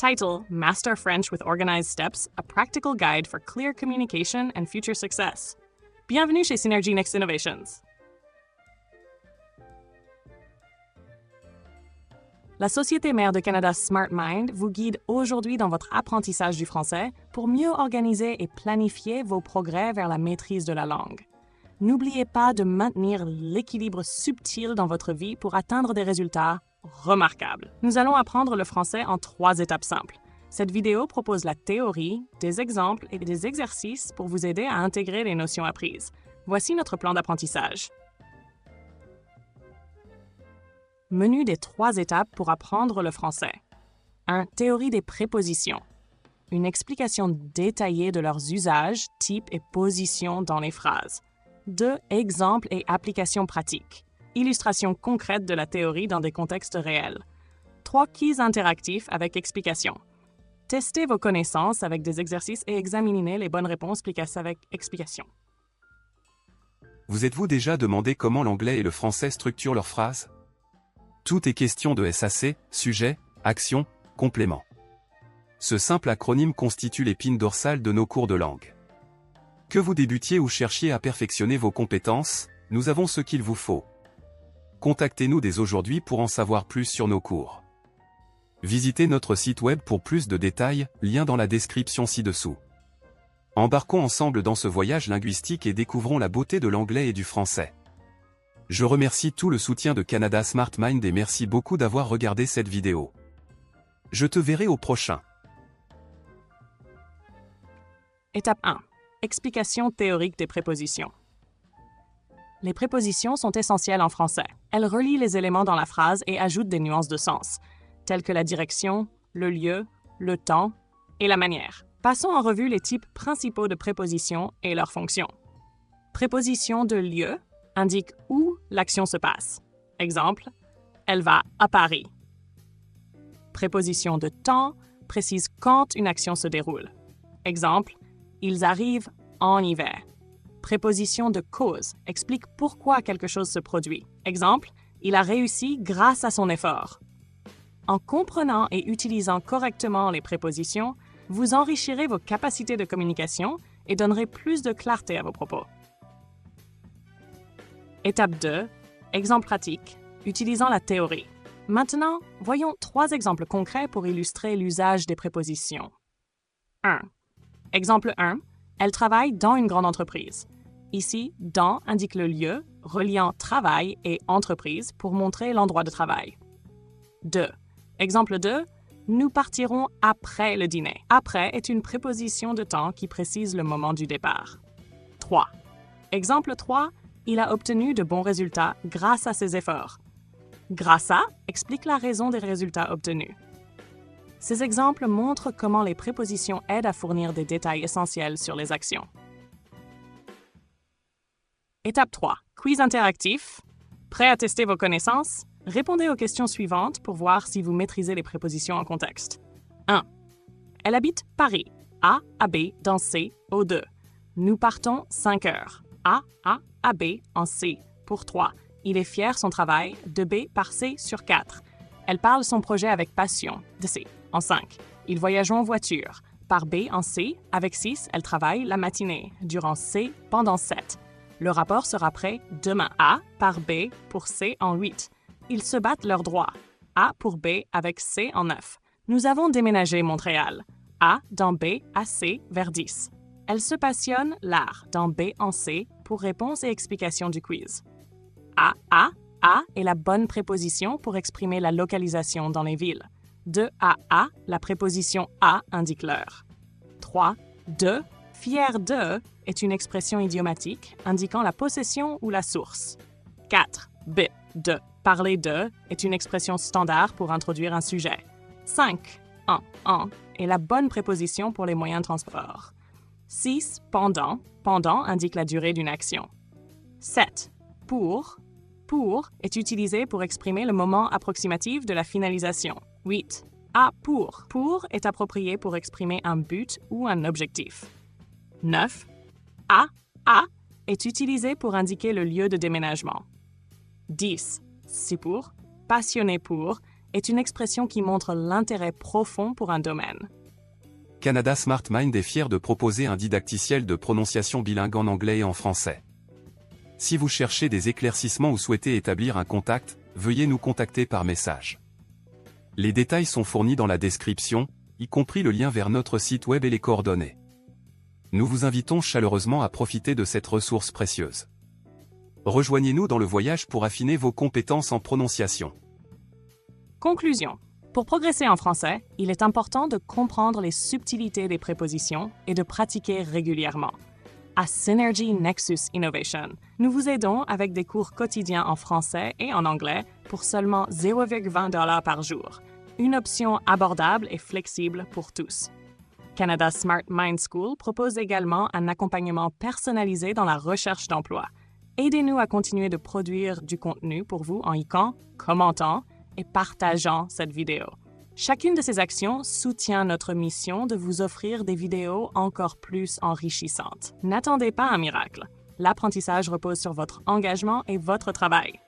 Title: Master French with Organized Steps, a practical guide for clear communication and future success. Bienvenue chez Synergy Next Innovations. La Société mère de Canada SmartMind vous guide aujourd'hui dans votre apprentissage du français pour mieux organiser et planifier vos progrès vers la maîtrise de la langue. N'oubliez pas de maintenir l'équilibre subtil dans votre vie pour atteindre des résultats remarquables. Nous allons apprendre le français en 3 étapes simples. Cette vidéo propose la théorie, des exemples et des exercices pour vous aider à intégrer les notions apprises. Voici notre plan d'apprentissage. Menu des 3 étapes pour apprendre le français. 1. Théorie des prépositions. Une explication détaillée de leurs usages, types et positions dans les phrases. 2. Exemples et applications pratiques. Illustration concrète de la théorie dans des contextes réels. 3. Quiz interactif avec explication. Testez vos connaissances avec des exercices et examinez les bonnes réponses avec explication. Vous êtes-vous déjà demandé comment l'anglais et le français structurent leurs phrases? Tout est question de SAC, sujet, action, complément. Ce simple acronyme constitue l'épine dorsale de nos cours de langue. Que vous débutiez ou cherchiez à perfectionner vos compétences, nous avons ce qu'il vous faut. Contactez-nous dès aujourd'hui pour en savoir plus sur nos cours. Visitez notre site web pour plus de détails, lien dans la description ci-dessous. Embarquons ensemble dans ce voyage linguistique et découvrons la beauté de l'anglais et du français. Je remercie tout le soutien de Canada SmartMind et merci beaucoup d'avoir regardé cette vidéo. Je te verrai au prochain. Étape 1. Explication théorique des prépositions. Les prépositions sont essentielles en français. Elles relient les éléments dans la phrase et ajoutent des nuances de sens, telles que la direction, le lieu, le temps et la manière. Passons en revue les types principaux de prépositions et leurs fonctions. Préposition de lieu indique où l'action se passe. Exemple, elle va à Paris. Préposition de temps précise quand une action se déroule. Exemple, ils arrivent en hiver. Préposition de cause explique pourquoi quelque chose se produit. Exemple, il a réussi grâce à son effort. En comprenant et utilisant correctement les prépositions, vous enrichirez vos capacités de communication et donnerez plus de clarté à vos propos. Étape 2. Exemple pratique, utilisant la théorie. Maintenant, voyons 3 exemples concrets pour illustrer l'usage des prépositions. 1. Exemple 1. Elle travaille dans une grande entreprise. Ici, dans indique le lieu, reliant travail et entreprise pour montrer l'endroit de travail. 2. Exemple 2. Nous partirons après le dîner. Après est une préposition de temps qui précise le moment du départ. 3. Exemple 3. Il a obtenu de bons résultats grâce à ses efforts. Grâce à explique la raison des résultats obtenus. Ces exemples montrent comment les prépositions aident à fournir des détails essentiels sur les actions. Étape 3. Quiz interactif. Prêt à tester vos connaissances? Répondez aux questions suivantes pour voir si vous maîtrisez les prépositions en contexte. 1. Elle habite Paris. A à B dans C au 2. Nous partons 5 heures. A à B en C pour 3. Il est fier son travail de B par C sur 4. Elle parle son projet avec passion de C en 5. Ils voyageront en voiture. Par B en C, avec 6, elle travaille la matinée, durant C pendant 7. Le rapport sera prêt demain. A par B pour C en 8. Ils se battent leurs droits. A pour B avec C en 9. Nous avons déménagé Montréal. A dans B à C vers 10. Elle se passionne l'art dans B en C pour réponse et explication du quiz. A est la bonne préposition pour exprimer la localisation dans les villes. De à, la préposition à indique l'heure. 3. De, fier de est une expression idiomatique indiquant la possession ou la source. 4. B, de, parler de est une expression standard pour introduire un sujet. 5. En est la bonne préposition pour les moyens de transport. 6. Pendant indique la durée d'une action. 7. Pour est utilisé pour exprimer le moment approximatif de la finalisation. 8. À pour est approprié pour exprimer un but ou un objectif. 9. À est utilisé pour indiquer le lieu de déménagement. 10. Si pour, passionné pour est une expression qui montre l'intérêt profond pour un domaine. Canada Smart Mind est fier de proposer un didacticiel de prononciation bilingue en anglais et en français. Si vous cherchez des éclaircissements ou souhaitez établir un contact, veuillez nous contacter par message. Les détails sont fournis dans la description, y compris le lien vers notre site web et les coordonnées. Nous vous invitons chaleureusement à profiter de cette ressource précieuse. Rejoignez-nous dans le voyage pour affiner vos compétences en prononciation. Conclusion. Pour progresser en français, il est important de comprendre les subtilités des prépositions et de pratiquer régulièrement. À Synergy Nexus Innovation, nous vous aidons avec des cours quotidiens en français et en anglais pour seulement 0,20 $ par jour, une option abordable et flexible pour tous. Canada Smart Mind School propose également un accompagnement personnalisé dans la recherche d'emploi. Aidez-nous à continuer de produire du contenu pour vous en likant, commentant et partageant cette vidéo. Chacune de ces actions soutient notre mission de vous offrir des vidéos encore plus enrichissantes. N'attendez pas un miracle. L'apprentissage repose sur votre engagement et votre travail.